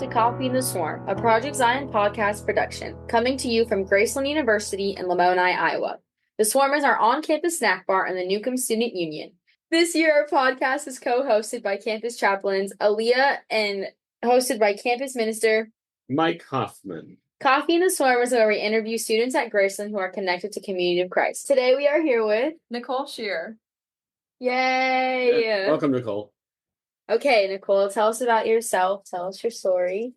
to Coffee in the Swarm, a Project Zion podcast production, coming to you from Graceland University in Lamoni, Iowa. The Swarm is our on-campus snack bar in the Newcomb Student Union. This year, our podcast is co-hosted by campus chaplains Aaliyah and hosted by campus minister Mike Hoffman. Coffee in the Swarm is where we interview students at Graceland who are connected to Community of Christ. Today, we are here with Nicole Sherer. Yay! Yeah. Welcome, Nicole. Okay, Nicole, tell us about yourself. Tell us your story.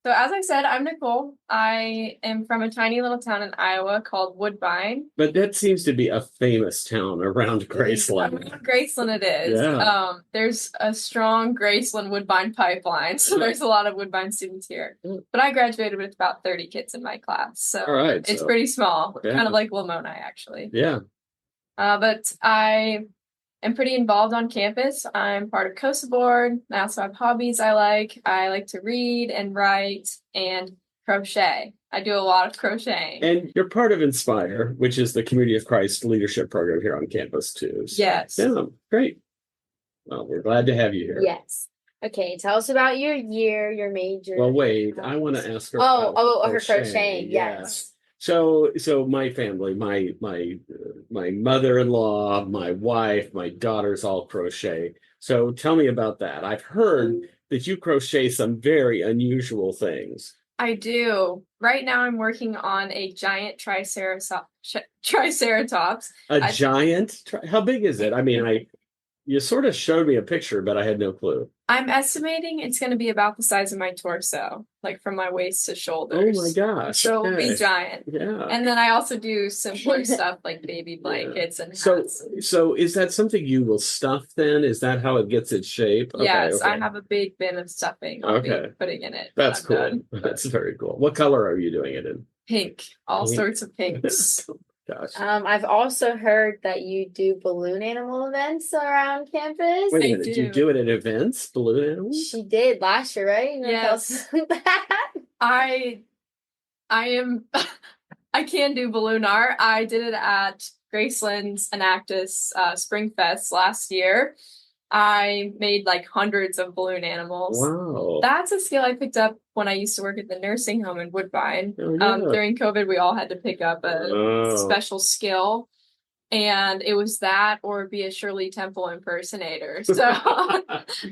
So as I said, I'm Nicole. I am from a tiny little town in Iowa called Woodbine. But that seems to be a famous town around Graceland. Around Graceland it is. Yeah. There's a strong Graceland Woodbine pipeline, so there's a lot of Woodbine students here. But I graduated with about 30 kids in my class, so all right, it's pretty small, yeah. kind of like Limoni, actually. Yeah. But I am pretty involved on campus. I'm part of COSA board. I also have hobbies I like. I like to read and write and crochet. I do a lot of crocheting. And you're part of Inspire, which is the Community of Christ leadership program here on campus, too. So, yes. Yeah, great. Well, we're glad to have you here. Yes. Okay, tell us about your year, your major. Well, wait, I want to ask her. Her crocheting, yes. So my family, my mother-in-law, my wife, my daughters all crochet. So tell me about that. I've heard that you crochet some very unusual things. I do. Right now I'm working on a giant triceratops. How big is it? I mean, you sort of showed me a picture, but I had no clue. I'm estimating it's going to be about the size of my torso, like from my waist to shoulders. Oh my gosh. So it'll be giant. Yeah. And then I also do simpler stuff like baby blankets and hats. So is that something you will stuff then? Is that how it gets its shape? Yes, okay. I have a big bin of stuffing I'll be putting in it. That's cool. That's very cool. What color are you doing it in? Pink. All sorts of pinks. Gosh. I've also heard that you do balloon animal events around campus. Wait a minute, did you do it at events? Balloon animals? She did last year, right? Yes. I can do balloon art. I did it at Graceland's Enactus Spring Fest last year. I made like hundreds of balloon animals. Wow. That's a skill I picked up when I used to work at the nursing home in Woodbine. Oh, yeah. During COVID, we all had to pick up a special skill. And it was that or be a Shirley Temple impersonator. So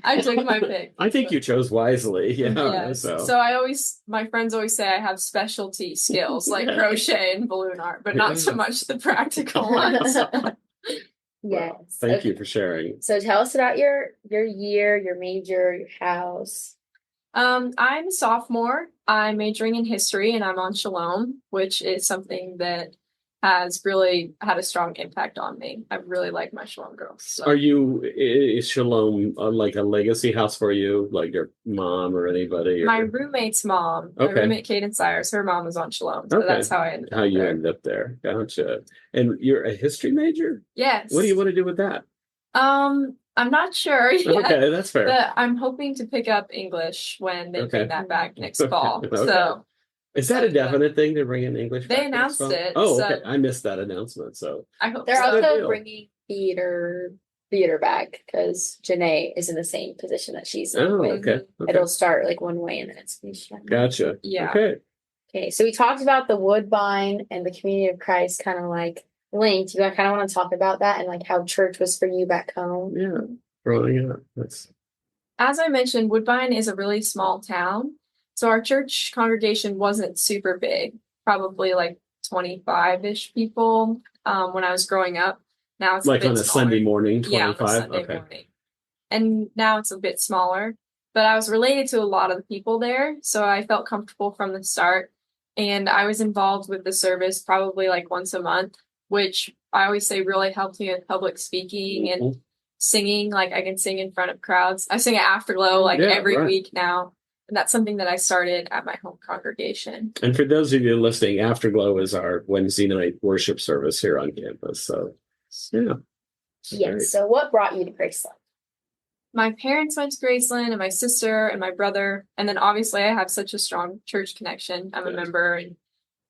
I took my pick. I think you chose wisely. Yeah. Yes. So my friends always say I have specialty skills like crochet and balloon art, but not so much the practical ones. Yes. Thank you for sharing. So tell us about your year, your major, your house. I'm a sophomore. I'm majoring in history and I'm on Shalom, which is something that has really had a strong impact on me. I really like my Shalom girls. So. Is Shalom like a legacy house for you? Like your mom or anybody? Or? My roommate's mom, my roommate Kaden Sires, her mom was on Shalom. So that's how I ended up you ended up there. Gotcha. And you're a history major? Yes. What do you want to do with that? I'm not sure yet. Okay, that's fair. But I'm hoping to pick up English when they bring that back next fall. Okay. So is that a definite thing to bring in English? They announced it. Oh, okay. I missed that announcement. So I hope they're also bringing theater back because Janae is in the same position that she's in. Okay. It'll start like one way and then it's gotcha. Yeah. Okay. So we talked about the Woodbine and the Community of Christ kind of like linked. You kind of want to talk about that and like how church was for you back home. Yeah. Growing up. As I mentioned, Woodbine is a really small town. So our church congregation wasn't super big, probably like 25-ish people when I was growing up. Now it's like a bit on a smaller. Sunday morning, 25? Yeah, on a Sunday morning. And now it's a bit smaller. But I was related to a lot of the people there, so I felt comfortable from the start. And I was involved with the service probably like once a month, which I always say really helped me with public speaking and singing. Like I can sing in front of crowds. I sing at Afterglow every week now. And that's something that I started at my home congregation. And for those of you listening, Afterglow is our Wednesday night worship service here on campus. So, yeah. Yes. So what brought you to Graceland? My parents went to Graceland and my sister and my brother. And then obviously I have such a strong church connection. I'm a member and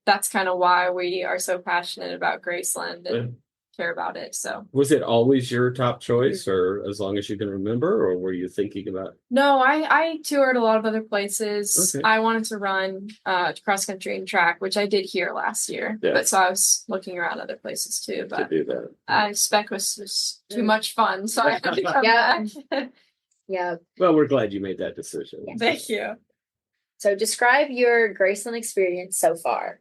that's kind of why we are so passionate about Graceland. And care about it. So Was it always your top choice, or as long as you can remember, or were you thinking about? no, I toured a lot of other places. Okay. I wanted to run cross country and track, which I did here last year. Yeah. But so I was looking around other places too. To But do that? spec was just too much fun, so I had to come Yeah. back. Yeah. Well, we're glad you made that decision. Thank you. So describe your Graceland experience so far.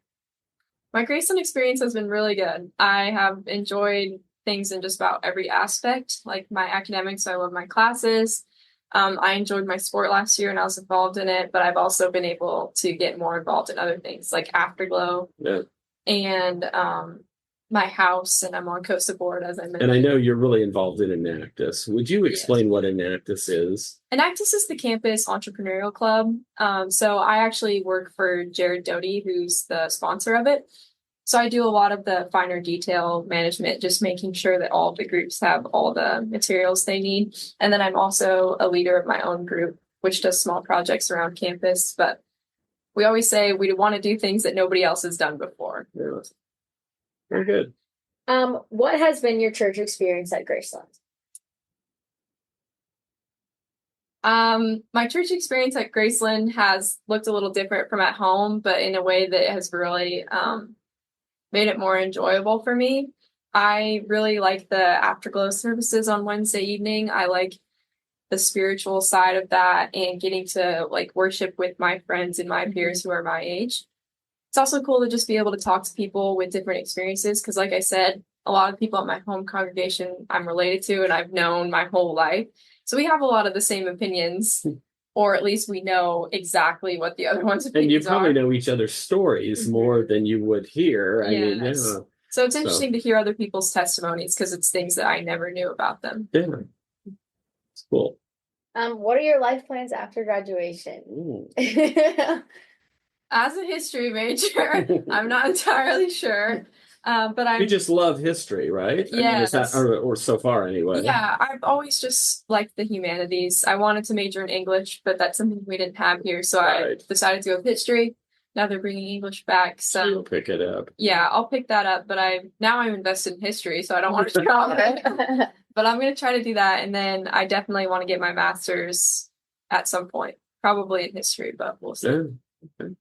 My Graceland experience has been really good. I have enjoyed things in just about every aspect, like my academics. I love my classes. I enjoyed my sport last year and I was involved in it, but I've also been able to get more involved in other things like Afterglow Yeah. and my house, and I'm on COSA board, as I mentioned. And I know you're really involved in Enactus. Would you explain what Enactus is? Enactus is the campus entrepreneurial club. So I actually work for Jared Doty, who's the sponsor of it. So I do a lot of the finer detail management, just making sure that all of the groups have all the materials they need. And then I'm also a leader of my own group, which does small projects around campus. But we always say we want to do things that nobody else has done before. Yeah. Very good. What has been your church experience at Graceland? My church experience at Graceland has looked a little different from at home, but in a way that has really made it more enjoyable for me. I really like the Afterglow services on Wednesday evening. I like the spiritual side of that and getting to like worship with my friends and my peers who are my age. It's also cool to just be able to talk to people with different experiences because, like I said, a lot of people at my home congregation I'm related to and I've known my whole life. So we have a lot of the same opinions, or at least we know exactly what the other one's opinions are. And you probably know each other's stories more than you would here. I mean, yeah. So it's interesting to hear other people's testimonies because it's things that I never knew about them. Yeah. It's cool. What are your life plans after graduation? As a history major, I'm not entirely sure. But You just love history, right? Yeah. Or so far anyway. Yeah, I've always just liked the humanities. I wanted to major in English, but that's something we didn't have here. So I decided to go with history. Now they're bringing English back. So you'll pick it up. Yeah, I'll pick that up. But I'm invested in history, so I don't want to drop it. But I'm going to try to do that. And then I definitely want to get my master's at some point, probably in history, but we'll see. Yeah. Okay.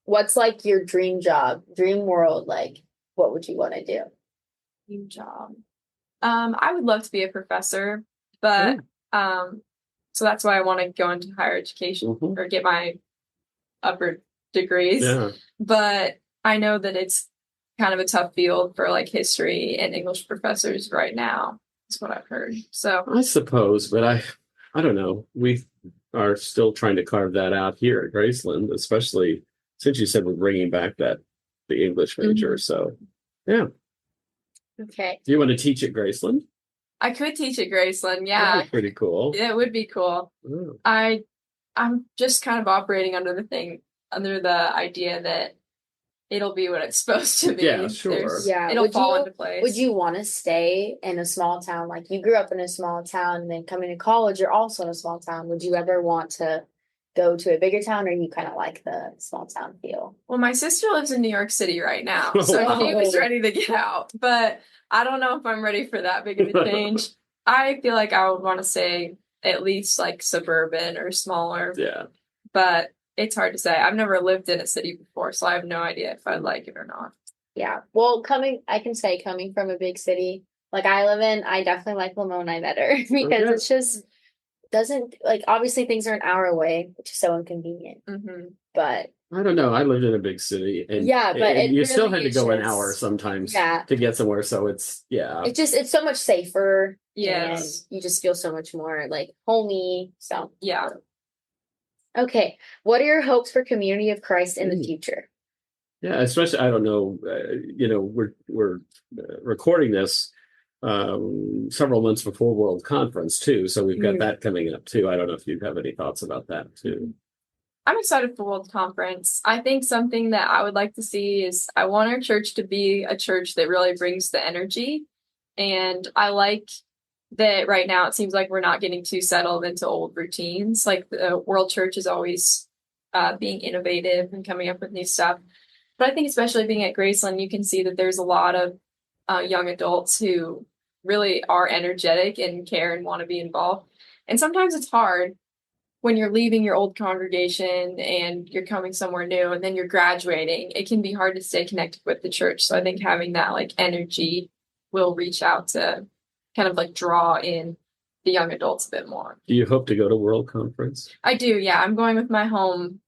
What's like your dream job, dream world? Like, what would you want to do? Dream job. I would love to be a professor, but so that's why I want to go into higher education or get my upper degrees. Yeah. But I know that it's kind of a tough field for like history and English professors right now. That's what I've heard. So I suppose, but I don't know. We are still trying to carve that out here at Graceland, especially since you said we're bringing back the English major. So, yeah. Okay. Do you want to teach at Graceland? I could teach at Graceland. Yeah. That'd be pretty cool. It would be cool. Oh. I'm just kind of operating under the idea that it'll be what it's supposed to be. Yeah, sure. It'll fall into place. Would you want to stay in a small town? Like you grew up in a small town and then coming to college, you're also in a small town. Would you ever want to go to a bigger town, or you kind of like the small town feel? Well, my sister lives in New York City right now, so she was ready to get out. But I don't know if I'm ready for that big of a change. I feel like I would want to stay at least like suburban or smaller. Yeah. But it's hard to say. I've never lived in a city before, so I have no idea if I'd like it or not. Yeah. Well, coming from a big city like I live in, I definitely like Limoni better because it's just doesn't like obviously things are an hour away, which is so inconvenient. But I don't know. I lived in a big city, and but you still had to go an hour sometimes to get somewhere. So it's so much safer. Yes, and you just feel so much more like homey. So yeah. Okay, what are your hopes for Community of Christ in the future? Yeah, especially I don't know. We're recording this several months before World Conference too, so we've got that coming up too. I don't know if you have any thoughts about that too. I'm excited for World Conference. I think something that I would like to see is I want our church to be a church that really brings the energy, and I like that right now it seems like we're not getting too settled into old routines. Like the World Church is always being innovative and coming up with new stuff. But I think especially being at Graceland, you can see that there's a lot of young adults who really are energetic and care and want to be involved. And sometimes it's hard when you're leaving your old congregation and you're coming somewhere new and then you're graduating. It can be hard to stay connected with the church. So I think having that like energy will reach out to kind of like draw in the young adults a bit more. Do you hope to go to World Conference? I do, yeah. I'm going with my home.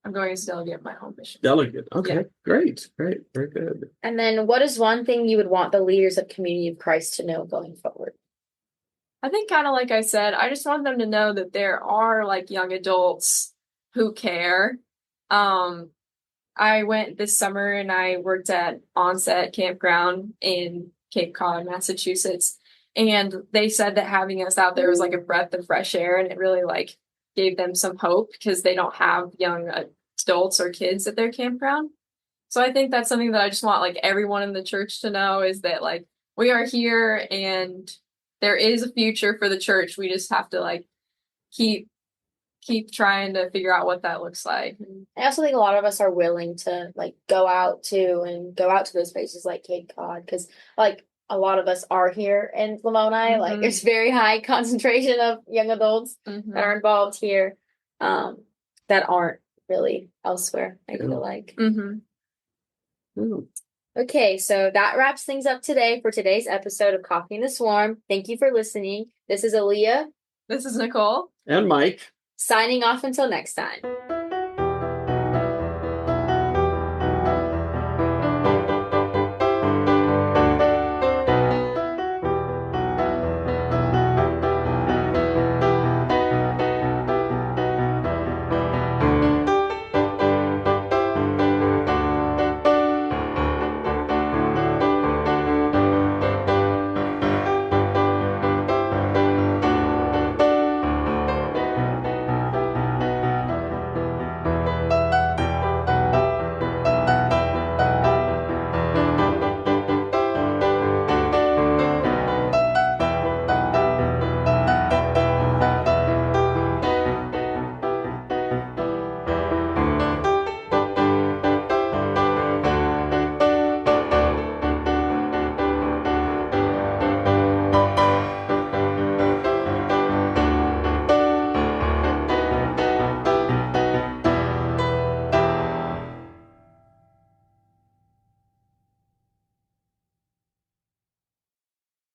I'm going as a delegate of my home mission. Delegate. Okay, Yeah. Great. Very good. And then what is one thing you would want the leaders of Community of Christ to know going forward? I think kind of like I said, I just want them to know that there are like young adults who care. I went this summer and I worked at Onset Campground in Cape Cod, Massachusetts. And they said that having us out there was like a breath of fresh air, and it really like gave them some hope because they don't have young adults or kids at their campground. So I think that's something that I just want like everyone in the church to know, is that like we are here and there is a future for the church. We just have to like keep trying to figure out what that looks like. I also think a lot of us are willing to like go out to those places like Cape Cod, because like a lot of us are here in Lamoni. Like there's very high concentration of young adults that are involved here that aren't really elsewhere, I feel like. Okay, so that wraps things up today for today's episode of Coffee in the Swarm. Thank you for listening. This is Aaliyah. This is Nicole. And Mike. Signing off until next time.